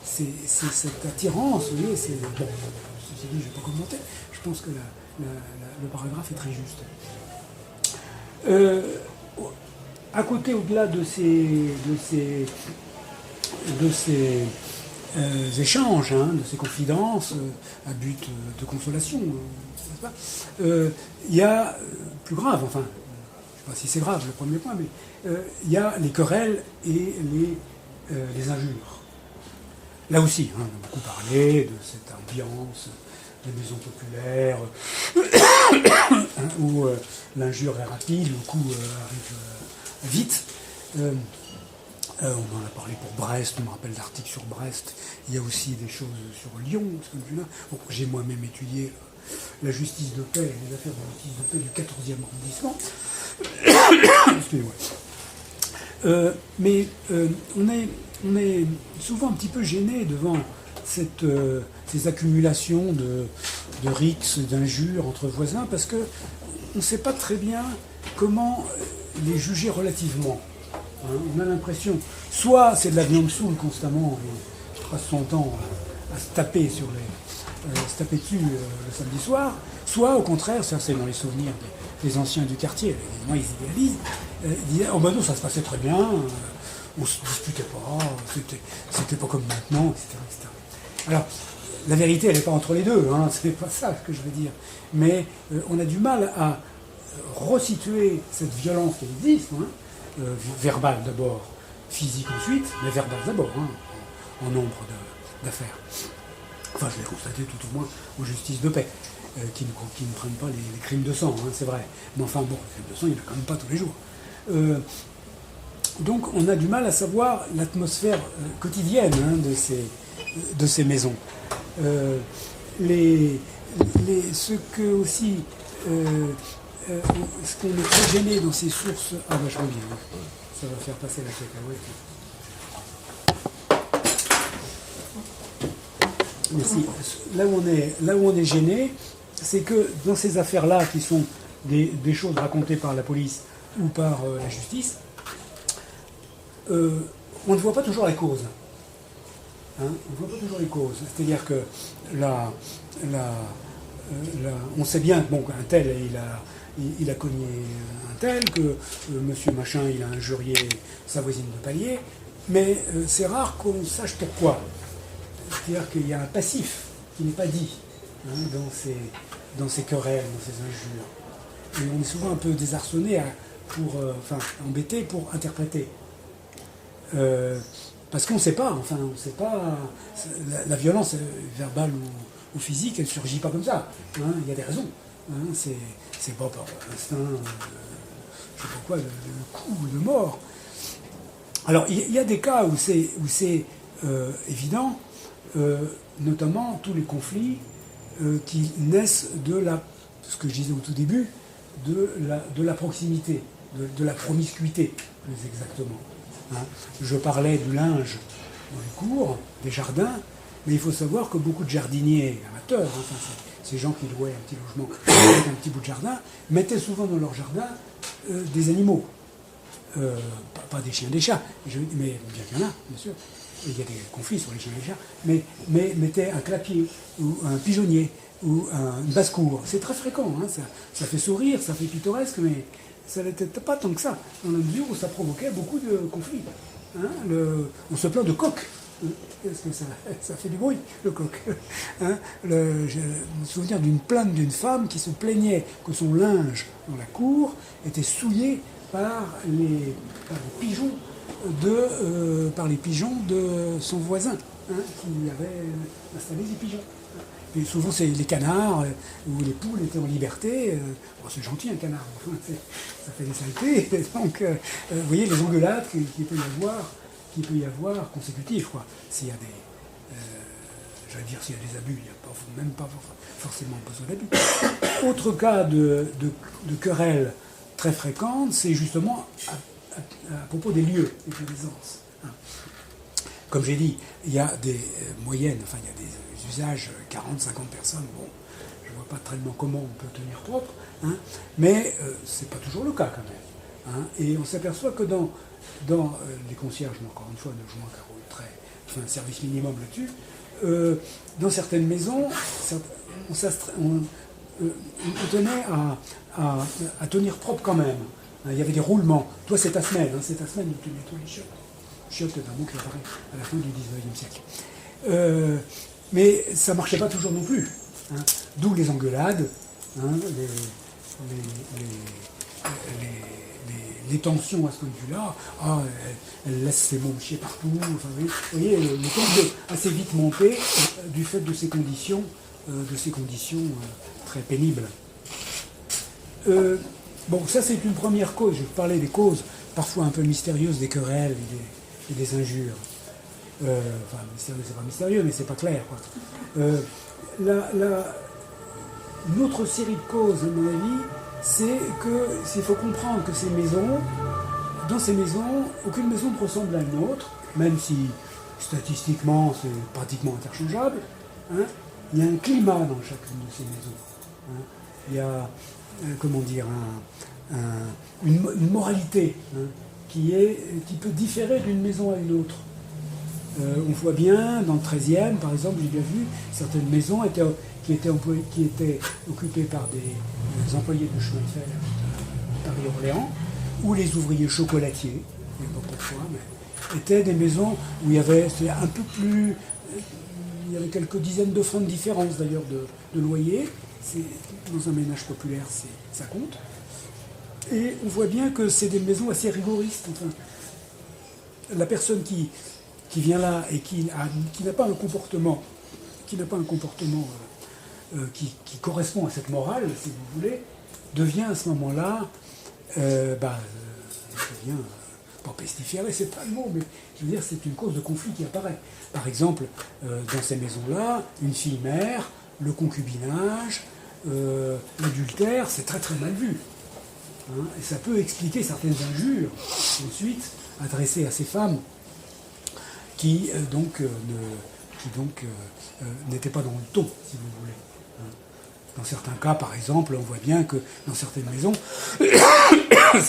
C'est cette attirance, vous voyez, c'est... Bon, ceci dit, je ne vais pas commenter. Je pense que le paragraphe est très juste. À côté, au-delà de ces échanges, hein, de ces confidences à but de consolation, n'est-ce pas, il y a plus grave, enfin, je ne sais pas si c'est grave le premier point, mais il y a les querelles et les injures. Là aussi, hein, on a beaucoup parlé de cette ambiance des maisons populaires où l'injure est rapide, le coup arrive vite. On en a parlé pour Brest, on me rappelle l'article sur Brest. Il y a aussi des choses sur Lyon, ce point de vue-là. Bon, j'ai moi-même étudié la justice de paix, les affaires de justice de paix du 14e arrondissement. Excusez-moi. Mais on est souvent un petit peu gêné devant ces accumulations de rixes, d'injures entre voisins, parce qu'on ne sait pas très bien comment les juger relativement. Hein, on a l'impression, soit c'est de la viande saoule constamment, et passe son temps à se taper se taper dessus le samedi soir, soit au contraire, ça c'est dans les souvenirs des anciens du quartier, évidemment ils idéalisent, ils disaient oh ben non, ça se passait très bien, on se disputait pas, c'était pas comme maintenant, etc., etc. Alors, la vérité, elle n'est pas entre les deux, hein, c'est pas ça que je veux dire. Mais on a du mal à resituer cette violence qui existe, hein, verbale d'abord, physique ensuite, mais verbale d'abord, hein, en nombre d'affaires. Enfin, je l'ai constaté tout au moins aux justices de paix, qui ne prennent pas les crimes de sang, hein, c'est vrai. Mais enfin, bon, les crimes de sang, il n'y en a quand même pas tous les jours. Donc, on a du mal à savoir l'atmosphère quotidienne, hein, de ces maisons. Ce qu'on est très gêné dans ces sources... Ah ben je reviens, hein. Ça va faire passer la cacahuète. Merci. Là où on est gêné, c'est que dans ces affaires-là, qui sont des choses racontées par la police ou par la justice, on ne voit pas toujours les causes. Hein, on ne voit pas toujours les causes. C'est-à-dire que on sait bien bon, qu'un tel, il a cogné un tel, que monsieur machin, il a injurié sa voisine de palier, mais c'est rare qu'on sache pourquoi. C'est-à-dire qu'il y a un passif qui n'est pas dit, hein, dans ces querelles, dans ces injures. Et on est souvent un peu désarçonné, embêté pour interpréter. Parce qu'on ne sait pas, enfin, on ne sait pas. La violence verbale ou physique, elle ne surgit pas comme ça. Hein, il y a des raisons. Hein, c'est pas par instinct, je ne sais pas quoi, de coup ou de mort. Alors, il y a des cas où c'est évident, notamment tous les conflits qui naissent ce que je disais au tout début, de la proximité, de la promiscuité, plus exactement. Hein. Je parlais du linge dans les cours, des jardins, mais il faut savoir que beaucoup de jardiniers amateurs, enfin, ces gens qui louaient un petit logement avec un petit bout de jardin, mettaient souvent dans leur jardin des animaux. Pas des chiens, des chats, mais bien qu'il y en a, bien sûr. il y a des conflits sur les chiens et les chats, mais mettez un clapier, ou un pigeonnier, ou une basse-cour. C'est très fréquent, hein, ça fait sourire, ça fait pittoresque, mais ça n'était pas tant que ça, dans la mesure où ça provoquait beaucoup de conflits. Hein, on se plaint de coq. Est-ce que ça fait du bruit, le coq, hein, j'ai le souvenir d'une plainte d'une femme qui se plaignait que son linge dans la cour était souillé par les pigeons de son voisin, hein, qui avait installé des pigeons. Et souvent, c'est les canards ou les poules étaient en liberté. Bon, c'est gentil, un canard, enfin, ça fait des saletés. Donc, vous voyez les engueulades qu'il peut y avoir consécutifs, quoi. S'il y a s'il y a des abus, il n'y a même pas forcément besoin d'abus. Autre cas de querelle très fréquente, c'est justement à propos des lieux, des présences. Hein. Comme j'ai dit, il y a des moyennes, enfin il y a des usages 40, 50 personnes, bon, je ne vois pas tellement comment on peut tenir propre, hein, mais c'est pas toujours le cas quand même. Hein, et on s'aperçoit que dans les concierges, encore une fois, ne jouant qu'un rôle enfin un service minimum là-dessus, dans certaines maisons, on tenait à tenir propre quand même. Il y avait des roulements. Toi, c'est ta semaine, où tu nettoies les chiottes. Chiottes, c'est un mot qui apparaît à la fin du XIXe siècle. Mais ça ne marchait pas toujours non plus. Hein. D'où les engueulades, hein, les tensions à ce point de vue-là. Ah, elle laisse ses mômes chier partout. Enfin, vous voyez, le temps peut assez vite monter du fait de ces conditions, très pénibles. Bon, ça c'est une première cause. Je parlais des causes parfois un peu mystérieuses des querelles et des injures. Enfin, mystérieux, c'est pas mystérieux, mais c'est pas clair, quoi. Une autre série de causes, à mon avis, c'est qu'il faut comprendre que dans ces maisons, aucune maison ne ressemble à une autre, même si statistiquement c'est pratiquement interchangeable. Hein. Il y a un climat dans chacune de ces maisons. Hein. Il y a, une moralité, hein, qui peut différer d'une maison à une autre. On voit bien, dans le 13e, par exemple, j'ai bien vu, certaines maisons qui étaient occupées par des employés de chemin de fer de Paris-Orléans, ou les ouvriers chocolatiers, je ne sais pas pourquoi, mais étaient des maisons où il y avait un peu plus... Il y avait quelques dizaines de francs de différence d'ailleurs de loyer. Dans un ménage populaire, ça compte. Et on voit bien que c'est des maisons assez rigoristes. Enfin, la personne qui vient là et qui n'a pas un comportement, qui correspond à cette morale, si vous voulez, devient à ce moment-là, devient pas pestiféré, c'est pas le mot, mais je veux dire, c'est une cause de conflit qui apparaît. Par exemple, dans ces maisons-là, une fille mère, le concubinage, l'adultère, c'est très très mal vu. Hein, et ça peut expliquer certaines injures, ensuite, adressées à ces femmes qui n'étaient pas dans le ton, si vous voulez. Hein. Dans certains cas, par exemple, on voit bien que dans certaines maisons, le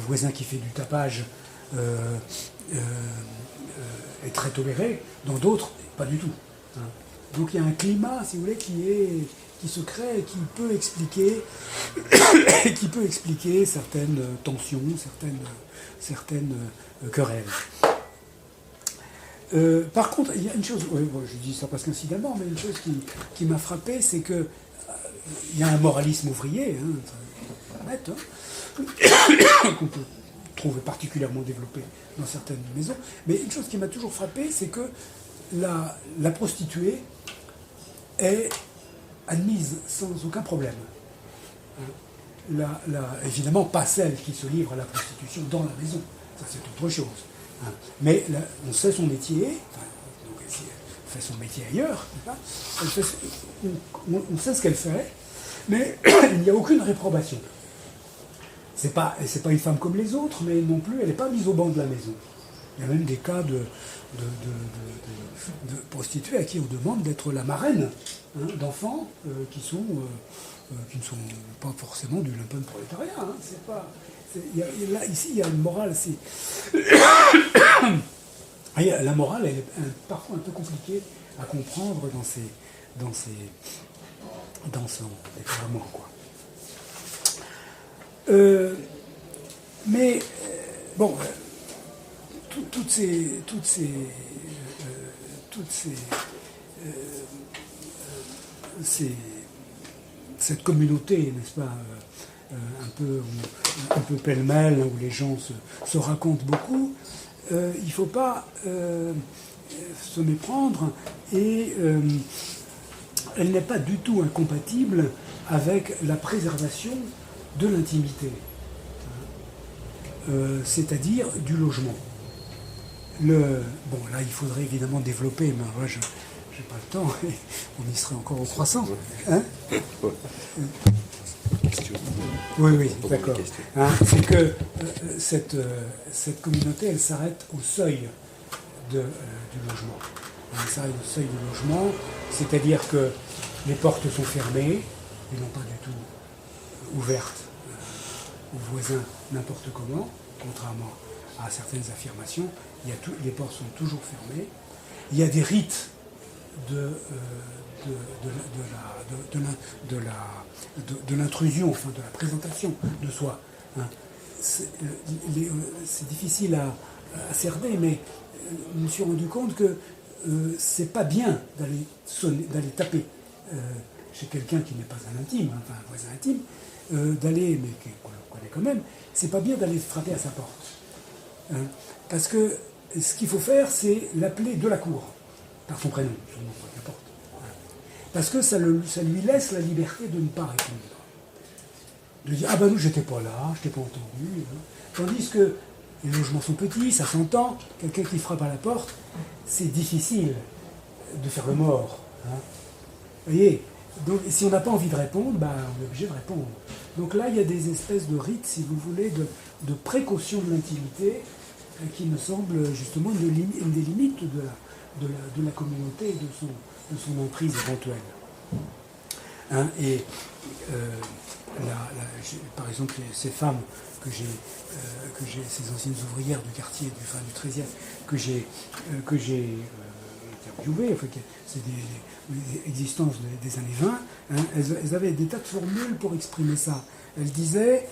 voisin qui fait du tapage est très toléré, dans d'autres, pas du tout. Hein. Donc il y a un climat, si vous voulez, qui se crée et qui peut expliquer certaines tensions, certaines querelles. Par contre, il y a une chose, je dis ça presque incidemment, mais une chose qui m'a frappé, c'est que il y a un moralisme ouvrier, hein, net, hein, qu'on peut trouver particulièrement développé dans certaines maisons. Mais une chose qui m'a toujours frappé, c'est que la prostituée est admise sans aucun problème. Évidemment, pas celle qui se livre à la prostitution dans la maison, ça c'est autre chose. Hein. Mais on sait son métier, donc elle fait son métier ailleurs, on sait ce qu'elle fait, mais il n'y a aucune réprobation. C'est pas une femme comme les autres, mais non plus, elle n'est pas mise au banc de la maison. Il y a même des cas de prostituées à qui on demande d'être la marraine, hein, d'enfants qui ne sont pas forcément du lumpenprolétariat. Hein. ici, il y a une morale. La morale, elle est parfois un peu compliquée à comprendre dans son développement, quoi. Mais bon, toute cette communauté, n'est-ce pas, un peu pêle-mêle, où les gens se racontent beaucoup, il ne faut pas se méprendre, et elle n'est pas du tout incompatible avec la préservation de l'intimité, c'est-à-dire du logement. Bon, là, il faudrait évidemment développer, mais moi, je n'ai pas le temps, et on y serait encore au croissant. Hein? Oui, d'accord. Hein, c'est que cette communauté, elle s'arrête au seuil du logement. Elle s'arrête au seuil du logement, c'est-à-dire que les portes sont fermées, et non pas du tout ouvertes aux voisins n'importe comment, contrairement à certaines affirmations. Les portes sont toujours fermées. Il y a des rites de l'intrusion, enfin de la présentation de soi. Hein. C'est difficile à cerner, mais je me suis rendu compte que c'est pas bien d'aller taper chez quelqu'un qui n'est pas un intime, hein, enfin un voisin intime, mais qu'on connaît quand même. C'est pas bien d'aller frapper à sa porte, hein, parce que ce qu'il faut faire, c'est l'appeler de la cour par son prénom, son nom, n'importe. Parce que ça lui laisse la liberté de ne pas répondre. De dire, ah ben nous, j'étais pas là, je t'ai pas entendu. Tandis que les logements sont petits, ça s'entend, quelqu'un qui frappe à la porte, c'est difficile de faire le mort. Hein. Vous voyez, donc si on n'a pas envie de répondre, ben, on est obligé de répondre. Donc là, il y a des espèces de rites, si vous voulez, de précaution de l'intimité, qui me semblent justement une des limites de la communauté et de son emprise éventuelle. Hein, et par exemple, ces femmes ces anciennes ouvrières du quartier du 13e que j'ai interviewées, enfin, c'est des existences des années 20, hein, elles avaient des tas de formules pour exprimer ça. Elles disaient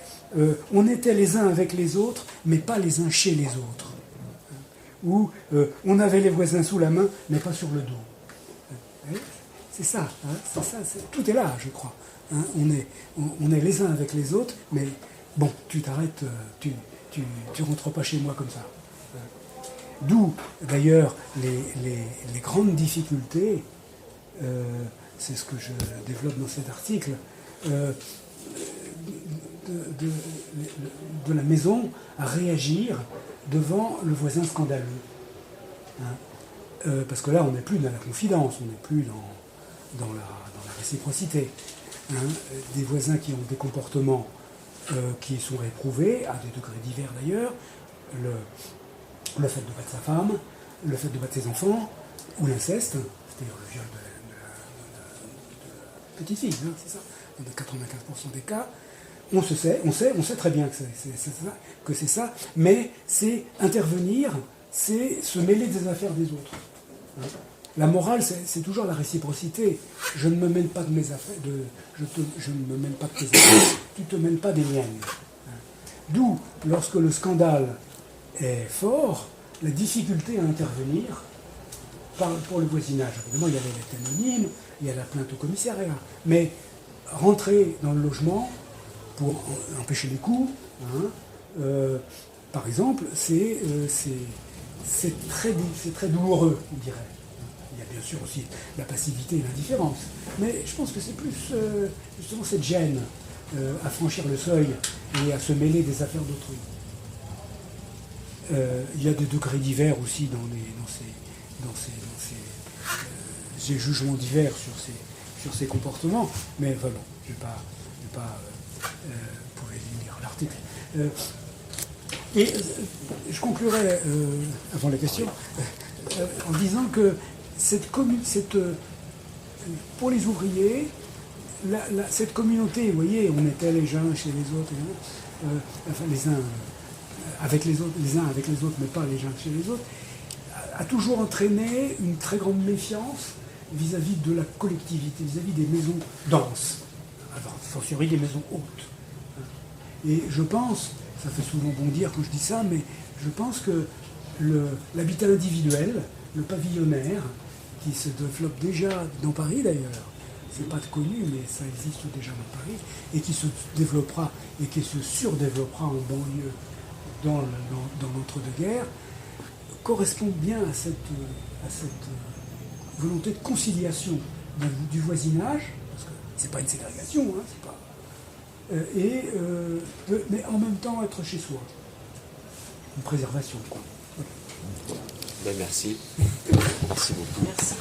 on était les uns avec les autres, mais pas les uns chez les autres. Ou on avait les voisins sous la main, mais pas sur le dos. C'est ça, hein, tout est là, je crois. Hein, on est les uns avec les autres, mais bon, tu t'arrêtes, tu rentres pas chez moi comme ça. D'où, d'ailleurs, les grandes difficultés, c'est ce que je développe dans cet article, de la maison à réagir devant le voisin scandaleux. Hein, parce que là, on n'est plus dans la confidence, on n'est plus dans la réciprocité. Hein, des voisins qui ont des comportements qui sont réprouvés, à des degrés divers d'ailleurs, le fait de battre sa femme, le fait de battre ses enfants, ou l'inceste, c'est-à-dire le viol de petite fille, hein, c'est ça, dans 95% des cas. On sait très bien que c'est ça, mais c'est intervenir, c'est se mêler des affaires des autres. Hein. La morale, c'est toujours la réciprocité. Je ne me mêle pas de mes affaires, je ne me mêle pas de tes affaires, tu ne te mêles pas des miennes. D'où, lorsque le scandale est fort, la difficulté à intervenir pour le voisinage. Évidemment, il y a les lettres anonymes, il y a la plainte au commissariat, mais rentrer dans le logement pour empêcher les coups, hein, par exemple, c'est très douloureux, on dirait. Il y a bien sûr aussi la passivité et l'indifférence. Mais je pense que c'est plus justement cette gêne à franchir le seuil et à se mêler des affaires d'autrui. Il y a des degrés divers aussi dans ces jugements divers sur ces comportements. Mais enfin bon, je ne vais pas vous pouvez lire l'article. Et je conclurai, avant la question, en disant que pour les ouvriers, cette communauté, vous voyez, on était les uns chez les autres, enfin les uns avec les autres, les uns avec les autres, mais pas les uns chez les autres, a toujours entraîné une très grande méfiance vis-à-vis de la collectivité, vis-à-vis des maisons denses, a fortiori des maisons hautes. Et je pense, ça fait souvent bondir quand je dis ça, mais je pense que l'habitat individuel, le pavillonnaire, qui se développe déjà dans Paris d'ailleurs, c'est pas connu, mais ça existe déjà dans Paris, et qui se développera, et qui se surdéveloppera en banlieue dans l'entre-deux-guerres, correspond bien à cette volonté de conciliation du voisinage, parce que c'est pas une ségrégation, hein, c'est pas, mais en même temps être chez soi. Une préservation, quoi. Ben merci. Merci beaucoup. Merci.